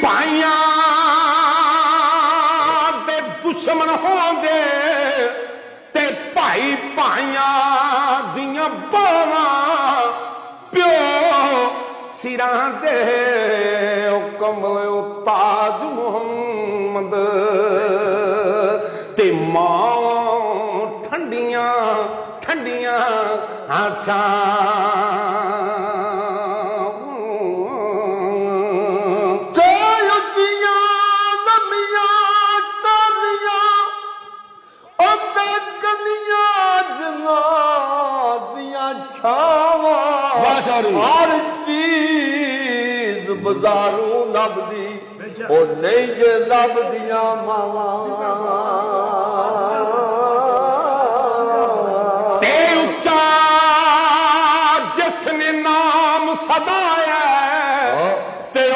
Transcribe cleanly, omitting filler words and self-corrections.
पाइया दे दुश्मन होंदे ते भाई भाइया दियां बावां प्यो सिरां दे कमल ताज मुहम्मद ते मां ठंडियां ठंडियां आसां हर चीज बाजारू लभदी ओ नहीं जे लभदियां मावां